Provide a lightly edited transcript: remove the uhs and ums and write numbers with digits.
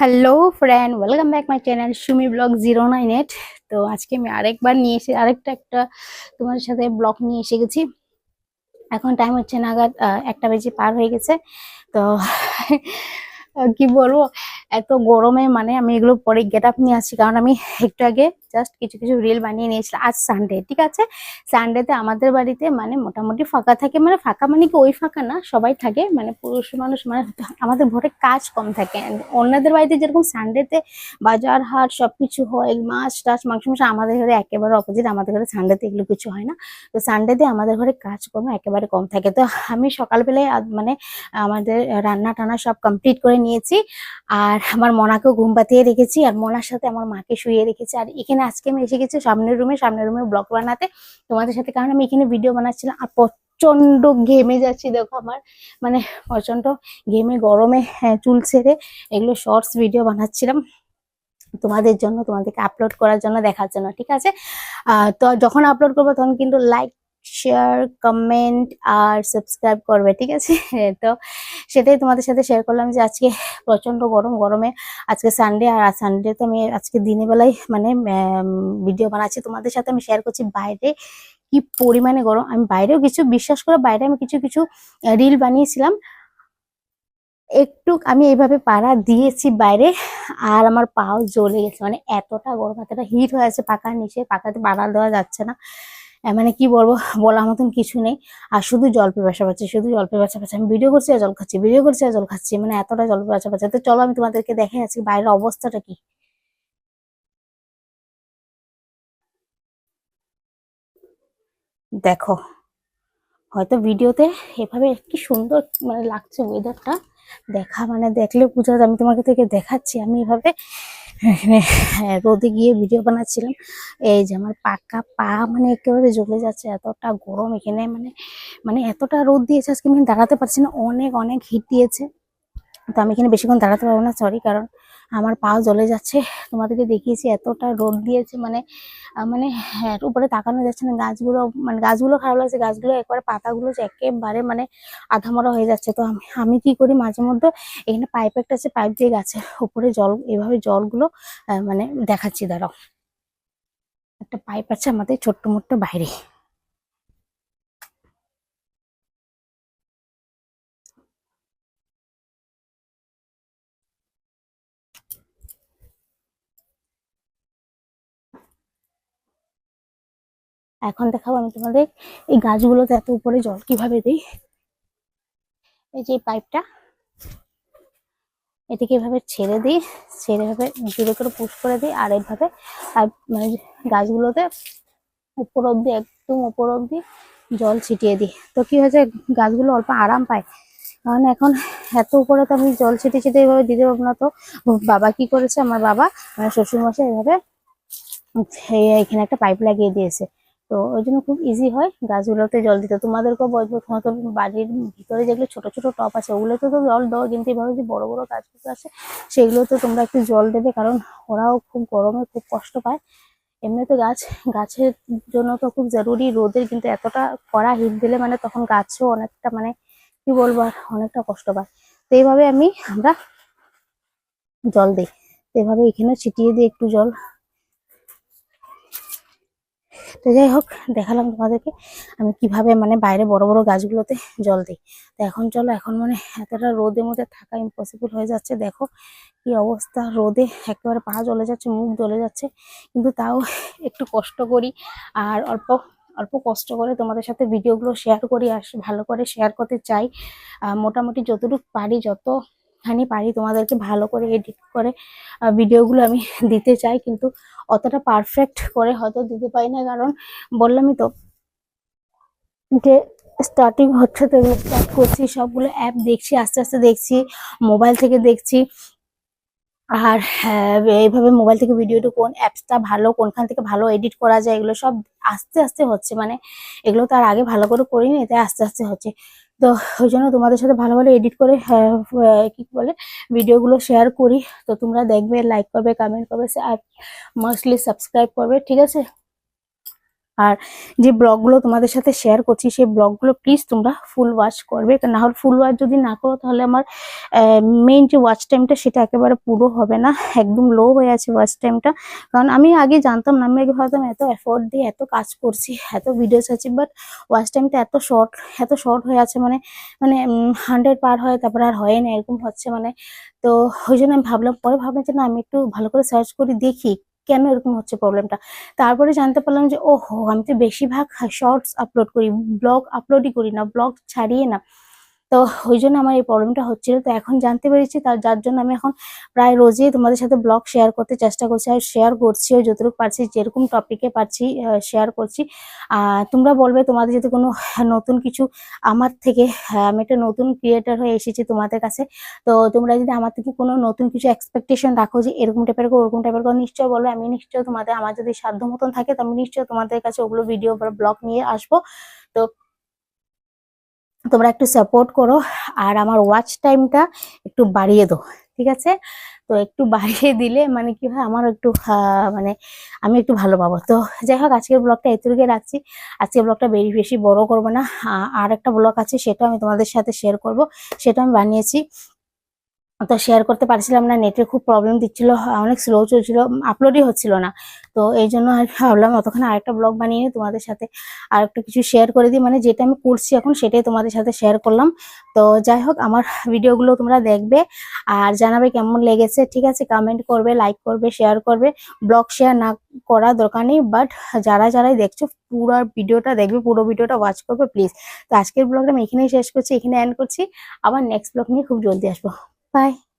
Hello friend, welcome back my channel Sumi blog 098। তো আজকে আমি আরেকবার নিয়ে এসে আরেকটা তোমাদের সাথে ব্লগ নিয়ে এসে গেছি। এখন টাইম হচ্ছে নাগাদ 1টা বেজে পার হয়ে গেছে। তো কি বলবো, এত গরমে মানে আমি এগুলো পরে গেট আপ নিয়ে আসছি, কারণ আমি একটু আগে জাস্ট কিছু কিছু রিল বানিয়ে নিয়েছিলাম। আজ সানডে, ঠিক আছে। সানডেতে আমাদের বাড়িতে মানে মোটামুটি ফাঁকা থাকে, মানে ফাঁকা মানে কি ওই ফাঁকা না, সবাই থাকে, মানে পুরুষ মানুষ, মানে আমাদের ঘরে কাজ কম থাকে। অন্যদের বাড়িতে যেরকম সানডেতে বাজার হাট সবকিছু হয়, মাছ টাছ মাংস মাংস, আমাদের ঘরে একেবারে অপোজিট। আমাদের ঘরে সানডেতে এগুলো কিছু হয় না। তো সানডেতে আমাদের ঘরে কাজকর্ম একেবারে কম থাকে। তো আমি সকালবেলায় মানে আমাদের রান্না টান্না সব কমপ্লিট করে নিয়েছি, আর আমার মনাকেও ঘুম পাতিয়ে রেখেছি, আর মনার সাথে আমার মাকে শুয়ে রেখেছি। আর এখানে আজকে আমি এসে গেছি সামনের রুমে ব্লগ বানাতে তোমাদের সাথে, কারণ আমি এখানে ভিডিও বানাচ্ছিলাম। আর প্রচন্ড ঘেমে যাচ্ছি, দেখো আমার মানে প্রচন্ড ঘেমে গরমে চুল ছেড়ে এগুলো শর্টস ভিডিও বানাচ্ছিলাম তোমাদের জন্য, তোমাদেরকে আপলোড করার জন্য, দেখার জন্য, ঠিক আছে। তো যখন আপলোড করবো তখন কিন্তু লাইক, শেয়ার, কমেন্ট আর সাবস্ক্রাইব করবে, ঠিক আছে। তো সেটাই তোমাদের সাথে শেয়ার করলাম যে আজকে প্রচন্ড গরমে আজকে সানডে, আর সানডে তো আমি আজকে দিনের বেলায় মানে ভিডিও বানাচ্ছি তোমাদের সাথে। আমি শেয়ার করছি বাইরে কি পরিমাণে গরম। আমি বাইরেও কিছু, বিশ্বাস করে, বাইরে আমি কিছু কিছু রিল বানিয়েছিলাম। একটু আমি এইভাবে পাড়া দিয়েছি বাইরে, আর আমার পাও জ্বলে গেছে, মানে এতটা গরম, এতটা হিট হয়ে আছে পাকার নিচে, পাকাতে পাড়া দেওয়া যাচ্ছে না। মানে কি বলবো, বলার মতন কিছু নেই। আর শুধু জল পিপাসা পাচ্ছে, শুধু জল পিপাসা পাচ্ছে। আমি ভিডিও করছি আর জল খাচ্ছি, ভিডিও করছি আর জল খাচ্ছি, মানে এতটা জল পিপাসা পাচ্ছে। তো চলো আমি তোমাদেরকে দেখে আছি বাইরের অবস্থাটা কি। দেখো, হয়তো ভিডিওতে এভাবে কি সুন্দর মানে লাগছে ওয়েদারটা, মানে দেখলে বোঝা যায়। আমি তোমাকে থেকে দেখাচ্ছি, আমি এভাবে এখানে রোদে গিয়ে ভিডিও বানাচ্ছিলাম। এই যে আমার পাকা পা মানে একেবারে জ্বলে যাচ্ছে, এতটা গরম এখানে, মানে মানে এতটা রোদ দিয়েছে আজকে, আমি দাঁড়াতে পারছি না, অনেক অনেক হিট দিয়েছে। তো আমি এখানে বেশিক্ষণ দাঁড়াতে পারবো না, সরি, কারণ আমার পাও জ্বলে যাচ্ছে। তোমাদেরকে দেখিয়েছি এতটা রোদ দিয়েছে, মানে মানে হ্যাঁ, উপরে তাকানো যাচ্ছে না। গাছগুলো মানে গাছগুলো খারাপ লাগছে, গাছগুলো একবারে পাতাগুলো যে একেবারে মানে আধামরা হয়ে যাচ্ছে। তো আমি আমি কি করি, মাঝে মধ্যে এখানে পাইপ একটা আছে, পাইপ দিয়ে গাছের উপরে জল, এভাবে জলগুলো মানে দেখাচ্ছি, দাঁড়াও। একটা পাইপ আছে আমাদের ছোট্ট মোট্ট বাইরে। এখন দেখাবো আমি তোমাদের এই গাছগুলোতে এত উপরে জল কিভাবে দিই। এই যে পাইপটা, এটাকে এভাবে ছেড়ে দিই, ছেড়ে এভাবে জোরে করে পুশ করে দিই, আর এইভাবে আর মানে গাছগুলোতে উপর অব্দি, একদম উপর অব্দি জল ছিটিয়ে দিই। তো কি হয়েছে, গাছগুলো অল্প আরাম পায়, কারণ এখন এত উপরে তো আমি জল ছিটিয়ে ছিটিয়ে এইভাবে দিতে পারবো না। তো বাবা কি করেছে, আমার বাবা মানে শ্বশুরমশাই এভাবে এখানে একটা পাইপ লাগিয়ে দিয়েছে। তো ওই জন্য খুব ইজি হয় গাছগুলোতে জল দিতে। তোমাদেরকেও বলবো, তোমাদের বাড়ির ভিতরে যেগুলো ছোট ছোট টব আছে ওগুলোতে তো জল দাও, কিন্তু এভাবে যে বড় বড় গাছগুলো আছে সেগুলোতে তোমরা একটু জল দেবে, কারণ ওরাও খুব গরমে খুব কষ্ট পায়। এমনিতে গাছের জন্য তো খুব জরুরি রোদের, কিন্তু এতটা কড়া হিট দিলে মানে তখন গাছও অনেকটা মানে কি বলবো আর অনেকটা কষ্ট পায়। তো এইভাবে আমরা জল দিই, তো এইভাবে এখানে ছিটিয়ে দিই একটু জল। তো যাই হোক, দেখালাম তোমাদেরকে আমি কিভাবে মানে বাইরে বড় বড় গাছগুলোতে জল দিই। তো এখন চলো, এখন মানে এতটা রোদের মধ্যে থাকা ইম্পসিবল হয়ে যাচ্ছে। দেখো কি অবস্থা, রোদে একেবারে পা জ্বলে যাচ্ছে, মুখ জ্বলে যাচ্ছে, কিন্তু তাও একটু কষ্ট করি, আর অল্প অল্প কষ্ট করে তোমাদের সাথে ভিডিওগুলো শেয়ার করি, আর ভালো করে শেয়ার করতে চাই। মোটামুটি যতটুকু পারি, যতখানি পারি তোমাদেরকে ভালো করে এডিট করে ভিডিওগুলো আমি দিতে চাই, কিন্তু অতটা পারফেক্ট করে হয়তো দিতে পারি না, কারণ বললামই তো যে স্টার্টিং হচ্ছে, তো স্টার্ট করছি, সবগুলো অ্যাপ দেখছি, আস্তে আস্তে দেখছি, মোবাইল থেকে দেখছি। আর এইভাবে মোবাইল থেকে ভিডিওটা কোন অ্যাপসটা ভালো, কোনখান থেকে ভালো এডিট করা যায়, এগুলো সব আস্তে আস্তে হচ্ছে। মানে এগুলো তো আর আগে ভালো করে করিনি, তাই আস্তে আস্তে হচ্ছে। তো ওই জন্য তোমাদের সাথে ভালো ভালো এডিট করে কি বলে ভিডিওগুলো শেয়ার করি। তো তোমরা দেখবে, লাইক করবে, কমেন্ট করবে, আর মোস্টলি সাবস্ক্রাইব করবে, ঠিক আছে। আর যে ব্লগগুলো তোমাদের সাথে শেয়ার করছি সেই ব্লগগুলো প্লিজ তোমরা ফুল ওয়াচ করবে, না হলে ফুল ওয়াচ যদি না করো তাহলে আমার মেইন যে ওয়াচ টাইমটা সেটা একেবারে পুরো হবে না, একদম লো হয়ে আছে ওয়াচ টাইমটা। কারণ আমি আগে জানতাম না, আমি আগে ভাবতাম এত এফোর্ট দিয়ে এত কাজ করছি, এত ভিডিওস আছে, বাট ওয়াচ টাইমটা এত শর্ট হয়ে আছে, মানে মানে 100 পার হয় তারপর আর হয় না, এরকম হচ্ছে মানে। তো ওই জন্য আমি ভাবলাম যে না আমি একটু ভালো করে সার্চ করি দেখি কেন এরকম হচ্ছে প্রবলেমটা। তারপরে জানতে পারলাম যে ওহো, আমি তো বেশিরভাগ শর্টস আপলোড করি, ব্লগ আপলোডই করি না, ব্লগ ছাড়িয়ে না। তো ওই জন্য আমার এই প্রবলেমটা হচ্ছিল। তো এখন জানতে পেরেছি, যার জন্য আমি এখন প্রায় রোজই তোমাদের সাথে ব্লগ শেয়ার করতে চেষ্টা করছি, আর শেয়ার করছিও যতটুকু পারছি, যেরকম টপিকে পারছি শেয়ার করছি। তোমরা বলবে তোমাদের যদি কোনো নতুন কিছু আমার থেকে, আমি একটা নতুন ক্রিয়েটার হয়ে এসেছি তোমাদের কাছে, তো তোমরা যদি আমার থেকে কোনো নতুন কিছু এক্সপেকটেশন রাখো যে এরকম টাইপের করো ওরকম টাইপের করো, নিশ্চয় বলবে, আমি নিশ্চয় তোমাদের, আমার যদি সাধ্য মতন থাকে তো আমি নিশ্চয় তোমাদের কাছে ওগুলো ভিডিও বা ব্লগ নিয়ে আসবো। তো তোমরা একটু সাপোর্ট করো আর আমার ওয়াচ টাইমটা একটু বাড়িয়ে দাও, ঠিক আছে? তো একটু বাড়িয়ে দিলে মানে কি হয়, আমার একটু মানে আমি একটু ভালো পাবো। তো যাই হোক, আজকের ব্লগটা এতটুকুই রাখছি। আজকের ব্লগটা বেশি বড় করবো না, আর একটা ব্লগ আছে সেটা আমি তোমাদের সাথে শেয়ার করব, সেটা আমি বানিয়েছি, তো শেয়ার করতে পারছিলাম না, নেটের খুব প্রবলেম দিচ্ছিল, অনেক স্লো চলছিল, আপলোডই হচ্ছিল না। তো এই জন্য আর ভাবলাম অতক্ষণ আরেকটা ব্লগ বানিয়ে তোমাদের সাথে আর একটু কিছু শেয়ার করে দিই, মানে যেটা আমি করছি এখন সেটাই তোমাদের সাথে শেয়ার করলাম। তো যাই হোক, আমার ভিডিওগুলো তোমরা দেখবে আর জানাবে কেমন লেগেছে, ঠিক আছে? কমেন্ট করবে, লাইক করবে, শেয়ার করবে। ব্লগ শেয়ার না করা দরকার নেই, বাট যারাই দেখছো পুরো ভিডিওটা দেখবে, পুরো ভিডিওটা ওয়াচ করবে প্লিজ। তো আজকের ব্লগটা আমি এখানেই শেষ করছি, এখানে এন্ড করছি। আবার নেক্সট ব্লগ নিয়ে খুব জলদি আসবো। বাই।